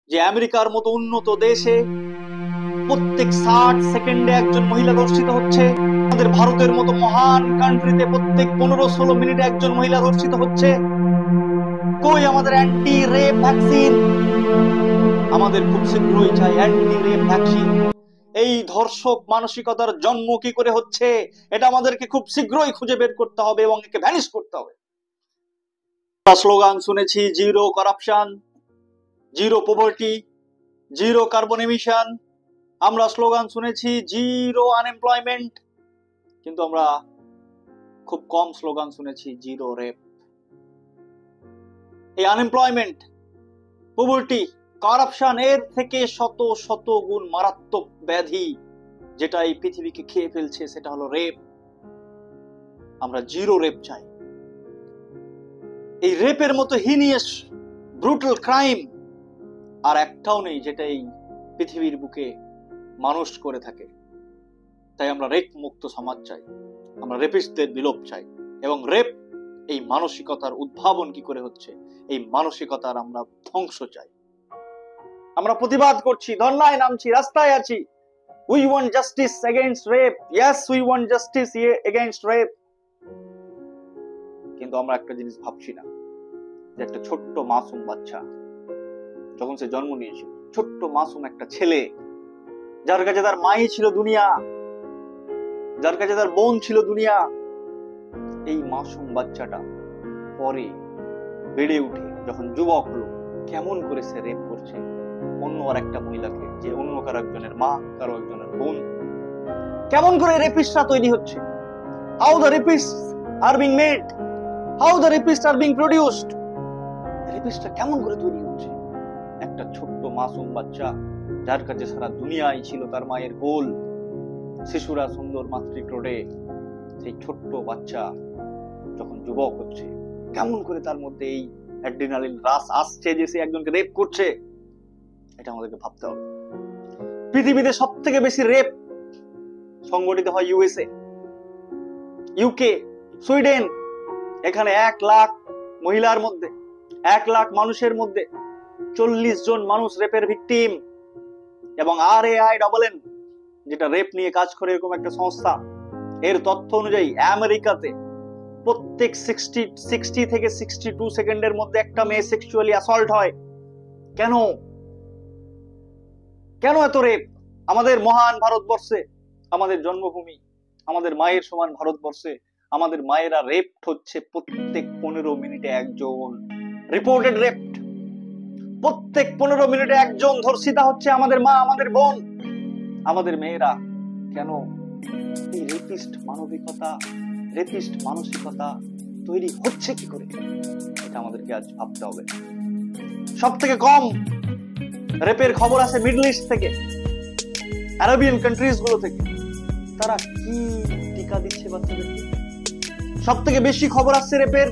যে আমেরিকার মতো উন্নত দেশে প্রত্যেক 60 সেকেন্ডে একজন মহিলা ধর্ষিত হচ্ছে, আমাদের ভারতের মতো মহান কান্ট্রিতে প্রত্যেক 15-16 মিনিটে একজন মহিলা ধর্ষিত হচ্ছে। কই আমাদের অ্যান্টি রেপ ভ্যাকসিন? আমাদের খুব শীঘ্রই চাই অ্যান্টি রেপ ভ্যাকসিন। এই ধর্ষক মানসিকতার জন্ম কি করে হচ্ছে এটা আমাদেরকে খুব শীঘ্রই খুঁজে বের করতে হবে এবং একে ভ্যানিশ করতে হবে। স্লোগান শুনেছি zero corruption, zero poverty, zero carbon emission. আমরা স্লোগান শুনেছি জিরো আনএমপ্লয়মেন্ট, কিন্তু আমরা খুব কম স্লোগান শুনেছি জিরো রেপ। এই আনএমপ্লয়মেন্ট, পভার্টি, কারাপশন এর থেকে শত শত গুণ মারাত্মক ব্যাধি যেটা এই পৃথিবীকে খেয়ে ফেলছে, সেটা হলো রেপ। আমরা জিরো রেপ চাই। এই রেপের মতো হিনিয়াস ব্রুটাল ক্রাইম আর একটাও নেই যেটা এই পৃথিবীর বুকে মানুষ করে থাকে। তাই আমরা রেপ মুক্ত সমাজ চাই, আমরা রেপিস্টদের বিলোপ চাই, এবং রেপ এই মানসিকতার উদ্ভাবন কি করে হচ্ছে, এই মানসিকতার আমরা ধ্বংস চাই। আমরা প্রতিবাদ করছি, ধর্নায় নামছি, রাস্তায় আছি। We want justice against rape. Yes, we want justice against rape. কিন্তু আমরা একটা জিনিস ভাবছি না, যে একটা ছোট্ট মাসুম বাচ্চা যখন সে জন্ম নিয়েছিল, ছোট্ট মাসুম একটা ছেলে, যার কাছে তার মাই ছিল দুনিয়া, যার কাছে তার বোন ছিল দুনিয়া, এই মাসুম বাচ্চাটা পরে বেড়ে উঠে যখন যুবক হলো, কেমন করে সে রেপ করছে অন্য আর একটা মহিলাকে, যে অন্য কারো একজনের মা, কারো একজনের বোন। কেমন করে রেপিস্টরা তৈরি হচ্ছে? How the rapists are being made, how the rapists are being produced. রেপিস্টরা কেমন করে তৈরি হচ্ছে? একটা ছোট্ট মাসুম বাচ্চা যার কাছে সারা দুনিয়াই ছিল তার মায়ের কোল, শিশুরা সুন্দর মাতৃক্রোড়ে, সেই ছোট্ট বাচ্চা যখন যুবক হচ্ছে, কেমন করে তার মধ্যে এই অ্যাড্রিনালিন রাশ আসছে যে সে একজনকে রেপ করছে? এটা আমাদেরকে ভাবতে হবে। পৃথিবীতে সব থেকে বেশি রেপ সংগঠিত হয় ইউএসএ, ইউকে, সুইডেন। এখানে 1 লাখ মহিলার মধ্যে, 1 লাখ মানুষের মধ্যে 40 জন মানুষ রেপের ভিকটিম। এবং RAINN, যেটা রেপ নিয়ে কাজ করে এরকম একটা সংস্থা, এর তথ্য অনুযায়ী আমেরিকাতে প্রত্যেক 60 থেকে 62 সেকেন্ডের মধ্যে একটা মেয়ে সেক্সুয়ালি অ্যাসল্ট হয়। কেন? কেন এত রেপ? আমাদের মহান ভারতবর্ষে, আমাদের জন্মভূমি, আমাদের মায়ের সমান ভারতবর্ষে আমাদের মায়েরা রেপ হচ্ছে প্রত্যেক 15 মিনিটে একজন। Reported rape. প্রত্যেক 15 মিনিটে একজন ধর্ষিতা হচ্ছে আমাদের মা, আমাদের বোন, আমাদের মেয়েরা। কেন? এই রেপিস্ট মানবিকতা, রেপিস্ট মানসিকতা তৈরি হচ্ছে কি করে, এটা আমাদেরকে আজ ভাবতে হবে। সব থেকে কম রেপের খবর আসে মিডল ইস্ট থেকে, আরবিয়ান কান্ট্রিজ গুলো থেকে। তারা কি টিকা দিচ্ছে বাচ্চাদেরকে? সব থেকে বেশি খবর আসছে রেপের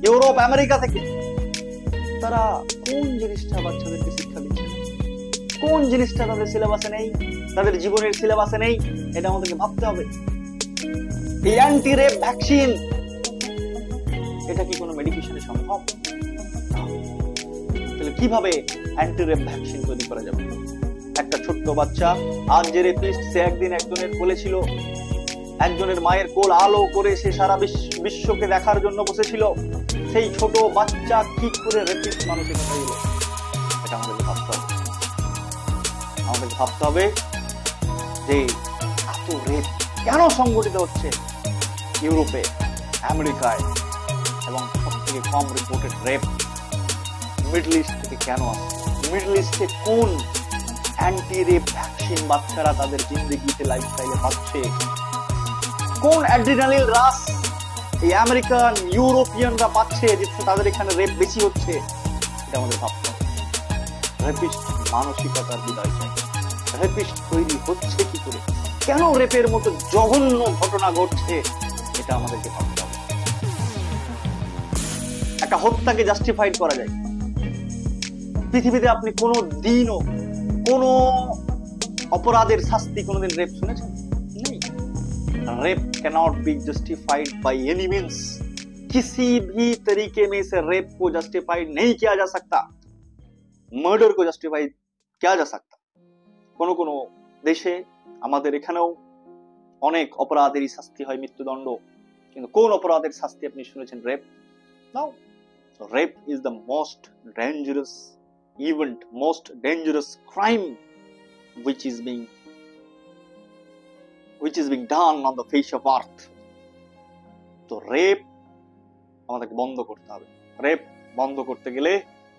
ইউরোপ, আমেরিকা থেকে। তারা কোন জিনিসটা বাচ্চাদেরকে শিক্ষা দিচ্ছে? কোন জিনিসটা তাদের সিলেবাসে নেই, তাদের জীবনের সিলেবাসে নেই? এটা আমাদেরকে ভাবতে হবে। এই অ্যান্টি রেপ ভ্যাকসিন, এটা কি কোনো মেডিকেশনে সম্ভব? তাহলে কিভাবে অ্যান্টি রেপ ভ্যাকসিন তৈরি করা যাবে? একটা ছোট্ট বাচ্চা, আজ যে রেপিস্ট, সে একদিন একজনের কোলে ছিল, একজনের মায়ের কোল আলো করে সে সারা বিশ্বকে দেখার জন্য বসেছিল। সেই ছোট বাচ্চা কি করে রেপিস্ট মানসিকতা এলো? এটা আমাদেরকে ভাবতে হবে। আমাদেরকে ভাবতে হবে যে এত রেপ কেন সংগঠিত হচ্ছে ইউরোপে, আমেরিকায়, এবং সব থেকে কম রিপোর্টেড রেপ মিডল ইস্ট থেকে কেন আসছে? মিডল ইস্টে কোন অ্যান্টি রেপ ভ্যাকসিন বাচ্চারা তাদের জিন্দেগিতে, লাইফস্টাইলে পাচ্ছে? কোন অ্যাড্রিনালিন রাশ এই আমেরিকান, ইউরোপিয়ানরা পাচ্ছে যে তাদের এখানে রেপ বেশি হচ্ছে? এটা আমাদের ভাবতে হবে। রেপিস্ট মানসিকতার বিদায় চাই। রেপিস্ট তৈরি হচ্ছে কি করে? কেন রেপের মতো জঘন্য ঘটনা ঘটছে? এটা আমাদেরকে ভাবতে হবে। একটা হত্যাকে জাস্টিফাইড করা যায়? পৃথিবীতে আপনি কোনো দিনও কোনো অপরাধের শাস্তি কোনোদিন রেপ শুনেছেন? নেই। Rape cannot be justified by any means. किसी भी तरीके में इसे रेप को जस्टिफाइड नहीं किया जा सकता। मर्डर को जस्टिफाई किया जा सकता। কোনো কোনো দেশে, আমাদের এখানেও অনেক অপরাধেরই শাস্তি হয় মৃত্যুদণ্ড, কিন্তু কোন অপরাধের শাস্তি আপনি শুনেছেন? Rape? Now. So rape is the most dangerous event, most dangerous crime which is being done on the face of earth. তো রেপ আমাদেরকে বন্ধ করতে হবে। রেপ বন্ধ করতে গেলে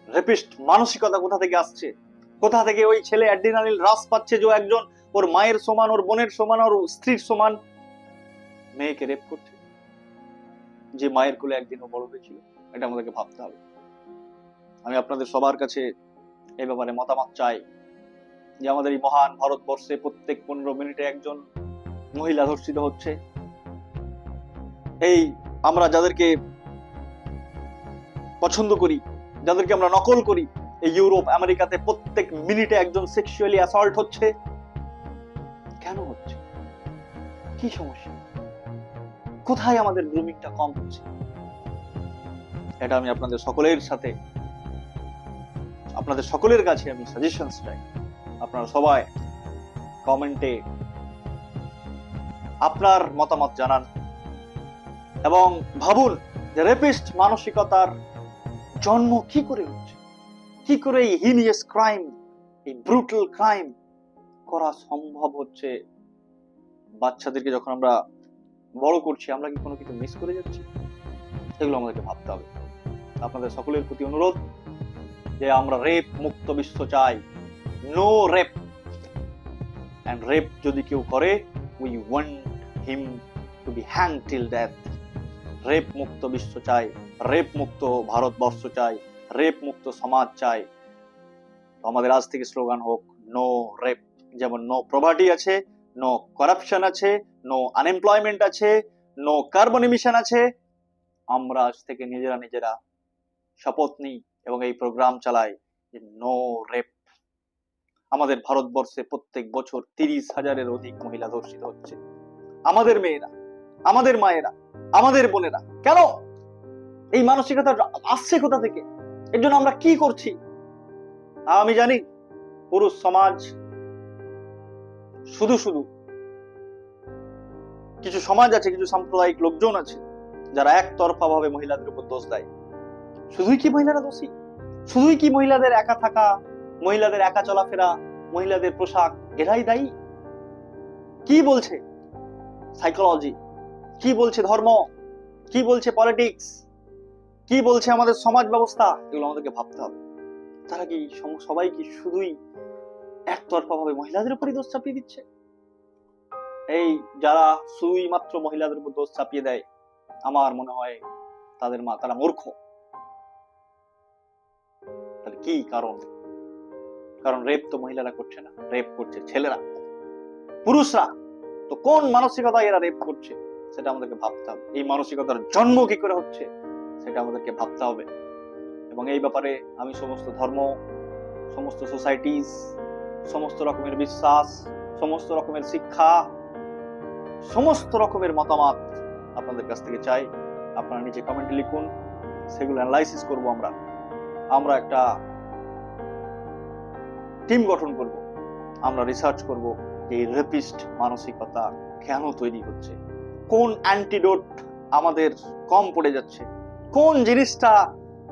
রেপিস্ট মানসিকতা কোথা থেকে আসছে? কোথা থেকে ওই ছেলে অ্যাড্রিনালিন রাশ পাচ্ছে যে একজন ওর মায়ের সমান, ওর বোনের সমান, ওর স্ত্রীর সমান মেয়েকে রেপ করছে, যে মায়ের কোলে একদিনও বড় হয়েছিল? এটা আমাদেরকে ভাবতে হবে। আমি আপনাদের সবার কাছে এই ব্যাপারে মতামত চাই যে আমাদের এই মহান ভারতবর্ষে প্রত্যেক 15 মিনিটে একজন মহিলা ধর্ষিত হচ্ছে। এই আমরা যাদেরকে পছন্দ করি, যাদেরকে আমরা নকল করি, এই ইউরোপ আমেরিকাতে প্রত্যেক মিনিটে একজন সেক্সুয়ালি অ্যাসল্ট হচ্ছে। কেন হচ্ছে? কি সমস্যা? কোথায় আমাদের গ্রুমিংটা কম হচ্ছে? এটা আমি আপনাদের সকলের কাছে আমি সাজেশনস চাই। আপনারা সবাই কমেন্টে আপনার মতামত জানান এবং ভাবুন যে রেপিস্ট মানসিকতার জন্ম কি করে হচ্ছে, কি করে এই হিনিয়াস ক্রাইম, এই ব্রুটাল ক্রাইম করা সম্ভব হচ্ছে। বাচ্চাদেরকে যখন আমরা বড় করছি, আমরা কি কোনো কিছু মিস করে যাচ্ছি? এগুলো আমাদেরকে ভাবতে হবে। আপনাদের সকলের প্রতি অনুরোধ যে আমরা রেপ মুক্ত বিশ্ব চাই। নো রেপ, এন্ড রেপ যদি কেউ করে, we want him to B hang till death. Rape মুক্ত বিশ্ব চাই, রেপ মুক্ত ভারতবর্ষ চাই, রেপ মুক্ত সমাজ চাই। আমাদের আজ থেকে স্লোগান হোক নো রেপ। যেমন নো পভার্টি আছে, নো করাপশন আছে, নো আনএমপ্লয়মেন্ট আছে, নো কার্বন এমিশন আছে। আমরা আজ থেকে নিজেরা শপথ নিই এবং এই প্রোগ্রাম চালাই যে নো রেপ। আমাদের ভারতবর্ষে প্রত্যেক বছর 30,000-এর অধিক মহিলা ধর্ষিত হচ্ছে। আমাদের মেয়েরা, আমাদের মায়েরা, আমাদের বোনেরা। কেন? এই মানসিকতা আসছে কোথা থেকে? এর জন্য আমরা কি করছি? আমি জানি পুরুষ সমাজ শুধু কিছু সমাজ আছে, কিছু সাম্প্রদায়িক লোকজন আছে যারা একতরফা ভাবে মহিলাদের উপর দোষ দেয়। শুধুই কি মহিলারা দোষী? শুধুই কি মহিলাদের একা থাকা, মহিলাদের একা চলাফেরা, মহিলাদের পোশাক এরাই দায়ী? কি বলছে সাইকোলজি, কি বলছে ধর্ম, কি বলছে পলিটিক্স, কি বলছে আমাদের সমাজ ব্যবস্থা? এগুলো আমাদেরকে ভাবতে হবে। তারা কি সবাই কি শুধুই একতরফা ভাবে মহিলাদের উপরই দোষ চাপিয়ে দিচ্ছে? এই যারা শুধুই মাত্র মহিলাদের উপর দোষ চাপিয়ে দেয়, আমার মনে হয় তারা মূর্খ। তাহলে কি কারণ? কারণ রেপ তো মহিলারা করছে না, রেপ করছে ছেলেরা, পুরুষরা। তো কোন মানসিকতায় এরা রেপ করছে সেটা আমাদেরকে ভাবতে হবে। এই মানসিকতার জন্ম কি করে হচ্ছে সেটা আমাদেরকে ভাবতে হবে। এবং এই ব্যাপারে আমি সমস্ত ধর্ম, সমস্ত সোসাইটিস, সমস্ত রকমের বিশ্বাস, সমস্ত রকমের শিক্ষা, সমস্ত রকমের মতামত আপনাদের কাছ থেকে চাই। আপনারা নিচে কমেন্টে লিখুন, সেগুলো অ্যানালাইসিস করব। আমরা একটা টিম গঠন করব, আমরা রিসার্চ করব এই রেপিস্ট মানসিকতা কেন তৈরি হচ্ছে, কোন অ্যান্টিডোট আমাদের কম পড়ে যাচ্ছে, কোন জিনিসটা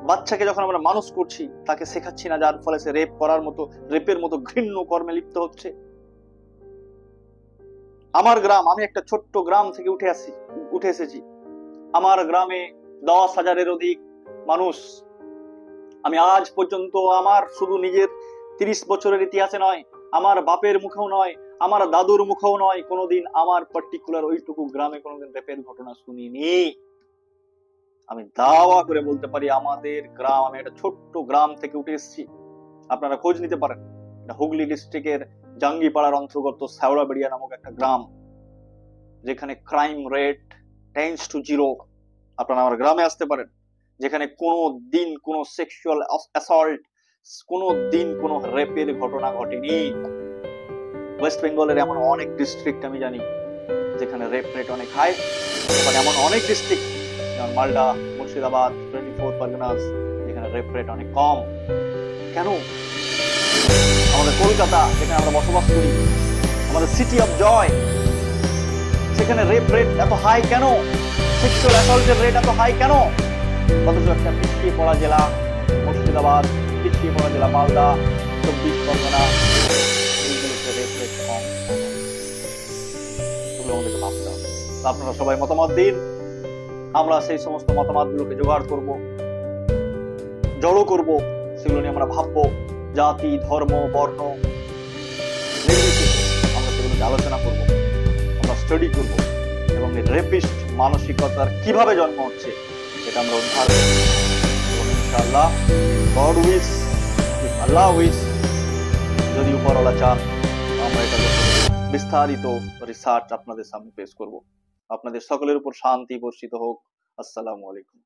বাচ্চাকে যখন আমরা মানুষ করছি তাকে শেখাচ্ছি না, যার ফলে সে রেপের মতো ঘৃণ্য কর্মে লিপ্ত হচ্ছে। আমার গ্রাম, আমি একটা ছোট্ট গ্রাম থেকে উঠে এসেছি। আমার গ্রামে 10,000-এর অধিক মানুষ। আমি আজ পর্যন্ত আমার শুধু নিজের 30 বছরের ইতিহাসে নয়, আমার বাপের মুখেও নয়, আমার দাদুর মুখেও নয়, কোনোদিন আমার পার্টিকুলার ওইটুকু গ্রামে কোনোদিন রেপের ঘটনা শুনিনি। আমি দাওয়া করে বলতে পারি আমাদের গ্রাম, আমি একটা ছোট্ট গ্রাম থেকে উঠে এসেছি। আপনারা খোঁজ নিতে পারেন, এটা হুগলি ডিস্ট্রিক্টের জাঙ্গিপাড়ার অন্তর্গত শ্যাওড়াবেড়িয়া নামক একটা গ্রাম, যেখানে ক্রাইম রেট টেন্ডস টু 0। আপনারা আমার গ্রামে আসতে পারেন, যেখানে কোনো দিন কোনো সেক্সুয়াল অ্যাসল্ট, কোনো দিন কোনো রেপের ঘটনা ঘটেনি। ওয়েস্ট বেঙ্গলের এমন অনেক ডিস্ট্রিক্ট আমি জানি যেখানে রেপ রেট অনেক হাই, এমন অনেক ডিস্ট্রিক্ট যেমন মালদা, মুর্শিদাবাদ, 24 পরগনাস, যেখানে রেপ রেট অনেক কম। কেন? আমাদের কলকাতা, যেখানে আমরা বসবাস করি, আমাদের সিটি অফ জয়, সেখানে রেপ রেট এত হাই কেন? সেক্সুয়াল অ্যাসল্টের রেট এত হাই কেন? অথচ একটা পিছিয়ে পড়া জেলা মুর্শিদাবাদ, পিছিয়ে পড়া জেলা মালদা, 24 পরগনা, এইগুলোতে রেপ রেট কম। এগুলো আমাদেরকে ভাবতে হবে। আপনারা সবাই মতামত দিন, আমরা সেই সমস্ত মতামতগুলোকে জোগাড় করব, জড়ো করব, সেগুলো নিয়ে আমরা ভাববো। জাতি, ধর্ম, বর্ণ নির্বিশেষে আমরা সেগুলোকে আলোচনা করব, আমরা স্টাডি করব, এবং এই রেপিস্ট মানসিকতার কিভাবে জন্ম হচ্ছে এটা আমরা উদ্ধার করব। এবং ইনশাআল্লাহ, গড উইশ, আল্লাহ উইশ, যদি উপরওয়ালা চান, আমরা এটা বিস্তারিত রিসার্চ আপনাদের সামনে পেশ করব। আপনাদের সকলের উপর শান্তি বর্ষিত হোক। আসসালামু আলাইকুম।